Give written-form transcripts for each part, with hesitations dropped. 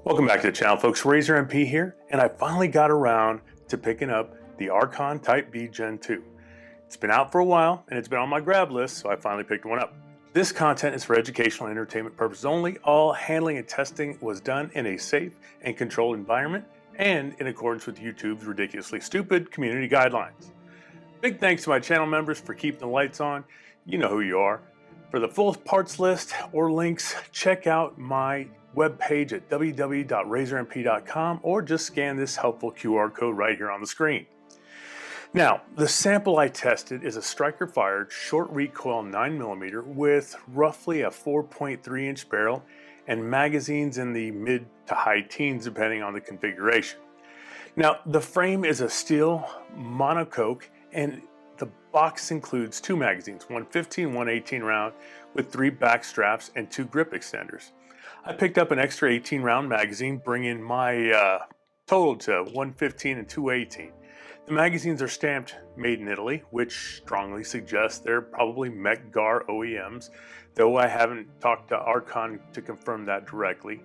Welcome back to the channel, folks. Razor MP here, and I finally got around to picking up the Archon Type B Gen 2. It's been out for a while, and it's been on my grab list, so I finally picked one up. This content is for educational and entertainment purposes only. All handling and testing was done in a safe and controlled environment and in accordance with YouTube's ridiculously stupid community guidelines. Big thanks to my channel members for keeping the lights on. You know who you are. For the full parts list or links, check out my webpage at www.razormp.com or just scan this helpful QR code right here on the screen. Now, the sample I tested is a striker-fired short recoil 9mm with roughly a 4.3-inch barrel and magazines in the mid to high teens depending on the configuration. Now, the frame is a steel monocoque and the box includes two magazines, one 15, one 18 round with 3 back straps and 2 grip extenders. I picked up an extra 18 round magazine, bringing my total to 115 and 218. The magazines are stamped made in Italy, which strongly suggests they're probably Mech-Gar OEMs, though I haven't talked to Archon to confirm that directly.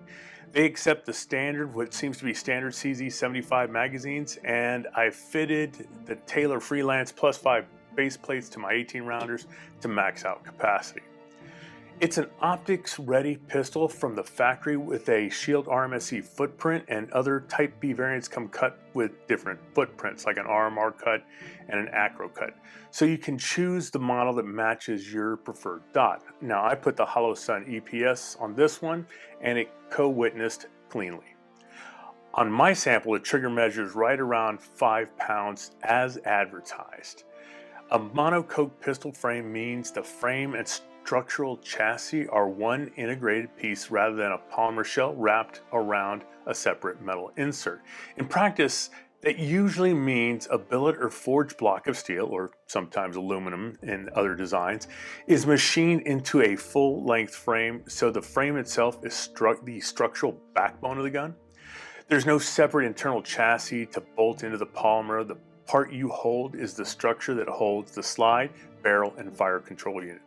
They accept the standard, what seems to be standard CZ75 magazines, and I fitted the Taylor Freelance plus 5 base plates to my 18 rounders to max out capacity. It's an optics-ready pistol from the factory with a Shield RMSE footprint, and other Type B variants come cut with different footprints, like an RMR cut and an Acro cut. So you can choose the model that matches your preferred dot. Now, I put the Hollow Sun EPS on this one, and it co-witnessed cleanly. On my sample, the trigger measures right around 5 pounds as advertised. A monocoque pistol frame means the frame and structural chassis are one integrated piece rather than a polymer shell wrapped around a separate metal insert. In practice, that usually means a billet or forged block of steel, or sometimes aluminum in other designs, is machined into a full-length frame, so the frame itself is the structural backbone of the gun. There's no separate internal chassis to bolt into the polymer. The part you hold is the structure that holds the slide, barrel, and fire control unit.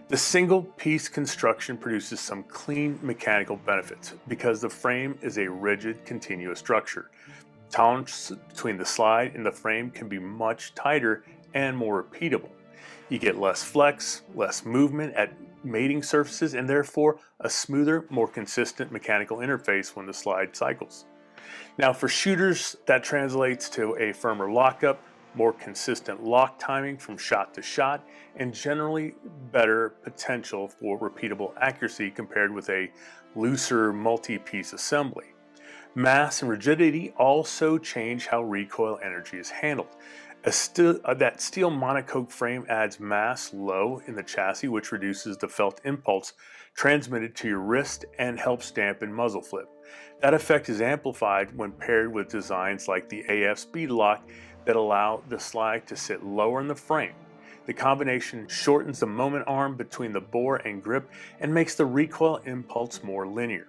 The single-piece construction produces some clean mechanical benefits because the frame is a rigid, continuous structure. Tolerance between the slide and the frame can be much tighter and more repeatable. You get less flex, less movement at mating surfaces, and therefore a smoother, more consistent mechanical interface when the slide cycles. Now, for shooters, that translates to a firmer lockup, more consistent lock timing from shot to shot, and generally better potential for repeatable accuracy compared with a looser multi-piece assembly. Mass and rigidity also change how recoil energy is handled. That steel monocoque frame adds mass low in the chassis, which reduces the felt impulse transmitted to your wrist and helps dampen muzzle flip. That effect is amplified when paired with designs like the AF Speed Lock that allow the slide to sit lower in the frame. The combination shortens the moment arm between the bore and grip and makes the recoil impulse more linear.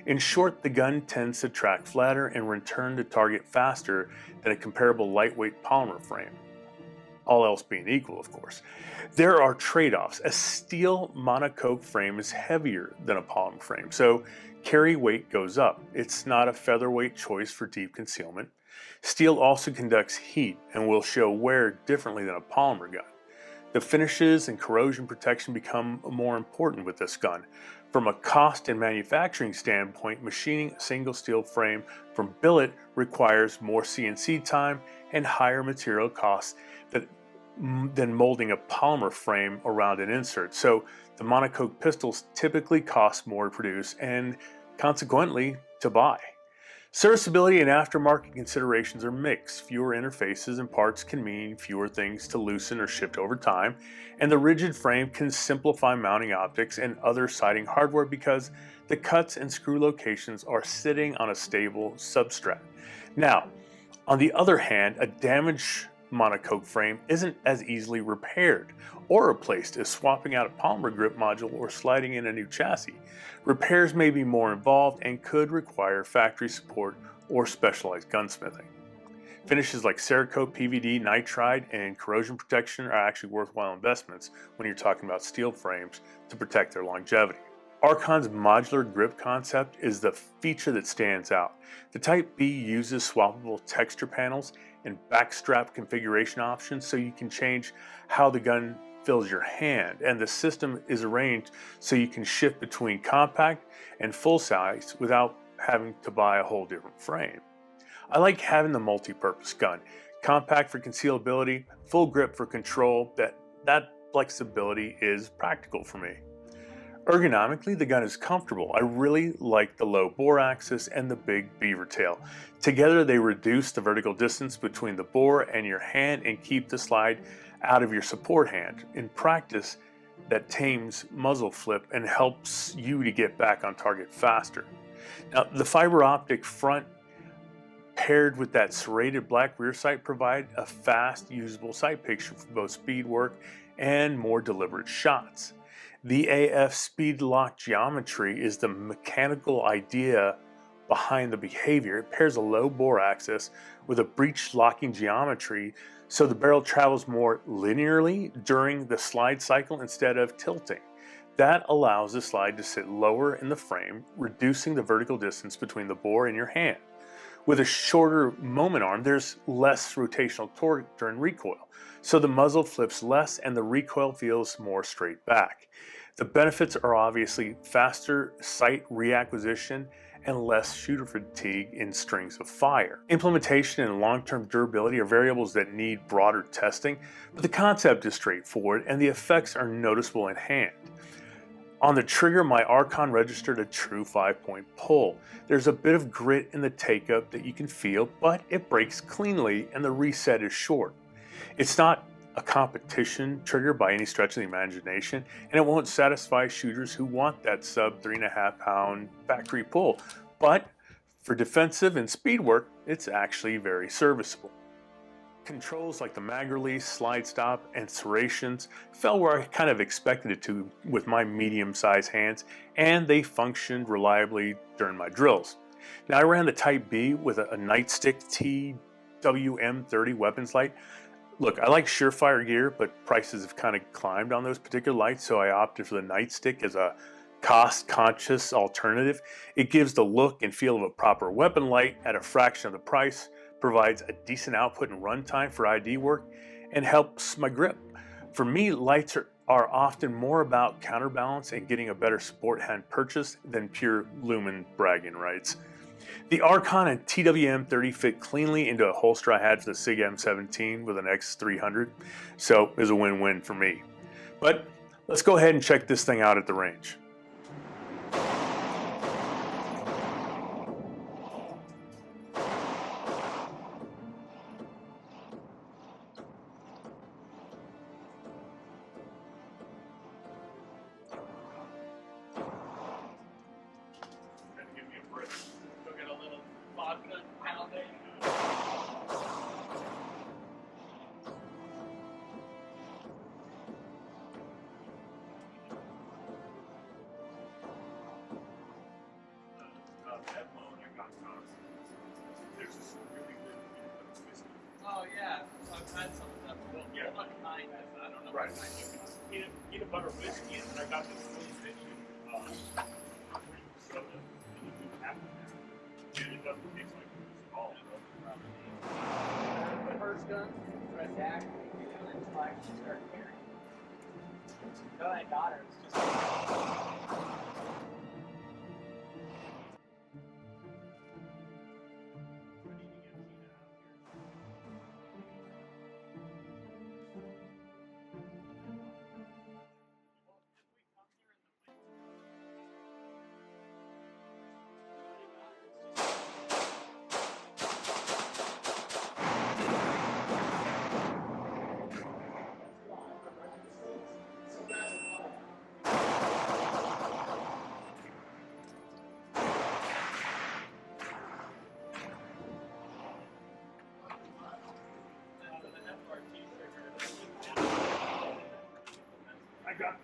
In short, the gun tends to track flatter and return to target faster than a comparable lightweight polymer frame. All else being equal, of course. There are trade-offs. A steel monocoque frame is heavier than a polymer frame, so carry weight goes up. It's not a featherweight choice for deep concealment. Steel also conducts heat and will show wear differently than a polymer gun. The finishes and corrosion protection become more important with this gun. From a cost and manufacturing standpoint, machining a single steel frame from billet requires more CNC time and higher material costs than molding a polymer frame around an insert. So the monocoque pistols typically cost more to produce and consequently to buy. Serviceability and aftermarket considerations are mixed. Fewer interfaces and parts can mean fewer things to loosen or shift over time, and the rigid frame can simplify mounting optics and other sighting hardware because the cuts and screw locations are sitting on a stable substrate. Now, on the other hand, a damaged monocoque frame isn't as easily repaired or replaced as swapping out a polymer grip module or sliding in a new chassis. Repairs may be more involved and could require factory support or specialized gunsmithing. Finishes like Cerakote, PVD, nitride, and corrosion protection are actually worthwhile investments when you're talking about steel frames to protect their longevity. Archon's modular grip concept is the feature that stands out. The Type B uses swappable texture panels and backstrap configuration options so you can change how the gun fills your hand, and the system is arranged so you can shift between compact and full size without having to buy a whole different frame. I like having the multi-purpose gun, compact for concealability, full grip for control. That flexibility is practical for me. Ergonomically, the gun is comfortable. I really like the low bore axis and the big beaver tail. Together, they reduce the vertical distance between the bore and your hand and keep the slide out of your support hand. In practice, that tames muzzle flip and helps you to get back on target faster. Now, the fiber optic front paired with that serrated black rear sight provide a fast, usable sight picture for both speed work and more deliberate shots. The AF speed lock geometry is the mechanical idea behind the behavior. It pairs a low bore axis with a breech locking geometry so the barrel travels more linearly during the slide cycle instead of tilting. That allows the slide to sit lower in the frame, reducing the vertical distance between the bore and your hand. With a shorter moment arm, there's less rotational torque during recoil, so the muzzle flips less and the recoil feels more straight back. The benefits are obviously faster sight reacquisition and less shooter fatigue in strings of fire. Implementation and long-term durability are variables that need broader testing, but the concept is straightforward and the effects are noticeable in hand. On the trigger, my Archon registered a true 5-point pull. There's a bit of grit in the take-up that you can feel, but it breaks cleanly and the reset is short. It's not a competition trigger by any stretch of the imagination, and it won't satisfy shooters who want that sub 3.5 pound factory pull, but for defensive and speed work, it's actually very serviceable. Controls like the mag release, slide stop, and serrations fell where I kind of expected it to with my medium-sized hands, and they functioned reliably during my drills. Now I ran the Type B with a nightstick TWM30 weapons light. Look, I like surefire gear, but prices have kind of climbed on those particular lights, so I opted for the nightstick as a cost-conscious alternative. It gives the look and feel of a proper weapon light at a fraction of the price, provides a decent output and runtime for ID work, and helps my grip. For me, lights are often more about counterbalance and getting a better sport hand purchase than pure lumen bragging rights. The Archon and TWM30 fit cleanly into a holster I had for the SIG M17 with an X300, so it was a win-win for me. But let's go ahead and check this thing out at the range. Oh yeah, I've had some of that. Well, yeah, what kind? I don't know Right. what kind you can. Peanut butter whiskey, and then I got this really fishy cream soda, and you do half of that. And it doesn't taste like it at all. The first gun, red dash, and then like she started carrying. So I got her. It's just.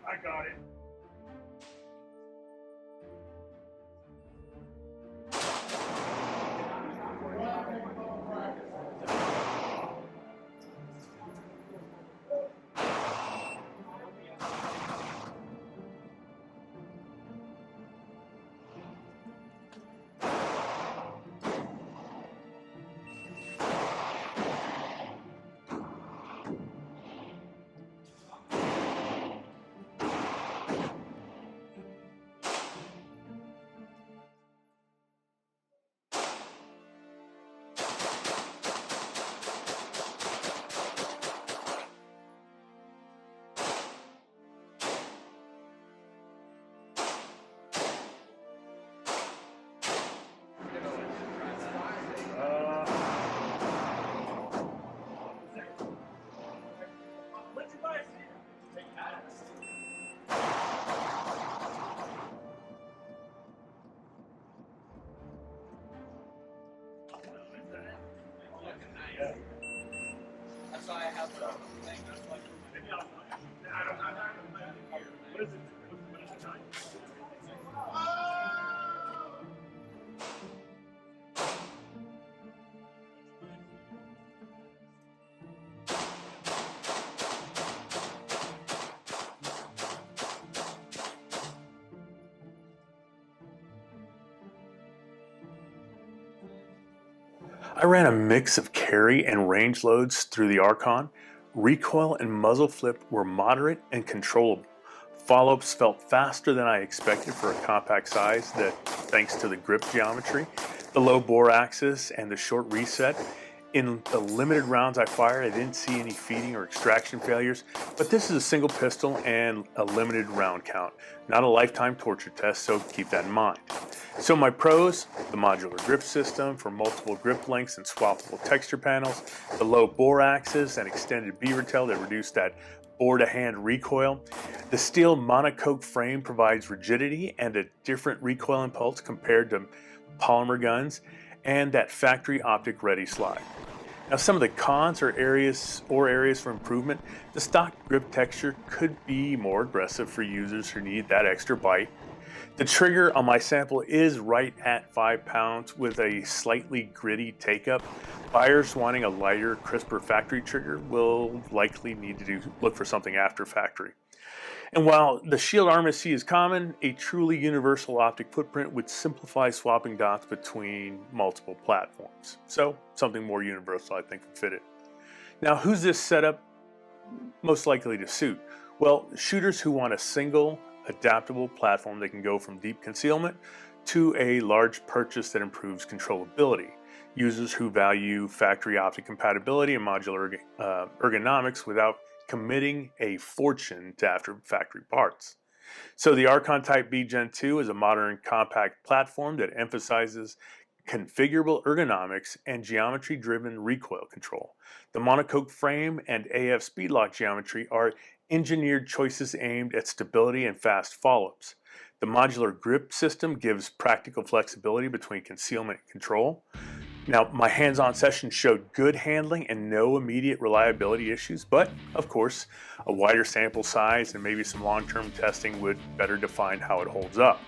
I got it. That's why I have the thing. That's why I ran a mix of carry and range loads through the Archon. Recoil and muzzle flip were moderate and controllable. Follow-ups felt faster than I expected for a compact size that, thanks to the grip geometry, the low bore axis, and the short reset. In the limited rounds I fired, I didn't see any feeding or extraction failures, but this is a single pistol and a limited round count, not a lifetime torture test, so keep that in mind. So my pros: the modular grip system for multiple grip lengths and swappable texture panels, the low bore axis and extended beaver tail that reduce that bore-to-hand recoil. The steel monocoque frame provides rigidity and a different recoil impulse compared to polymer guns, and that factory optic ready slide. Now, some of the cons or areas for improvement: the stock grip texture could be more aggressive for users who need that extra bite. The trigger on my sample is right at 5 pounds with a slightly gritty take-up. Buyers wanting a lighter, crisper factory trigger will likely need to look for something after factory. And while the shield armacy is common, a truly universal optic footprint would simplify swapping dots between multiple platforms. So something more universal, I think, would fit it. Now, who's this setup most likely to suit? Well, shooters who want a single, adaptable platform that can go from deep concealment to a large purchase that improves controllability. Users who value factory optic compatibility and modular ergonomics without committing a fortune to after factory parts. So the Archon Type B Gen 2 is a modern compact platform that emphasizes configurable ergonomics and geometry-driven recoil control. The monocoque frame and AF speed lock geometry are engineered choices aimed at stability and fast follow-ups. The modular grip system gives practical flexibility between concealment and control. Now, my hands-on session showed good handling and no immediate reliability issues, but of course, a wider sample size and maybe some long-term testing would better define how it holds up.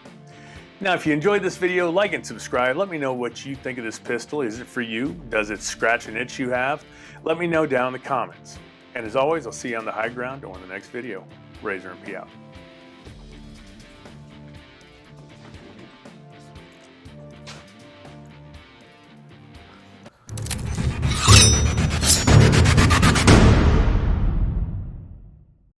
Now, if you enjoyed this video, like and subscribe. Let me know what you think of this pistol. Is it for you? Does it scratch an itch you have? Let me know down in the comments. And as always, I'll see you on the high ground or in the next video. Razor and P out.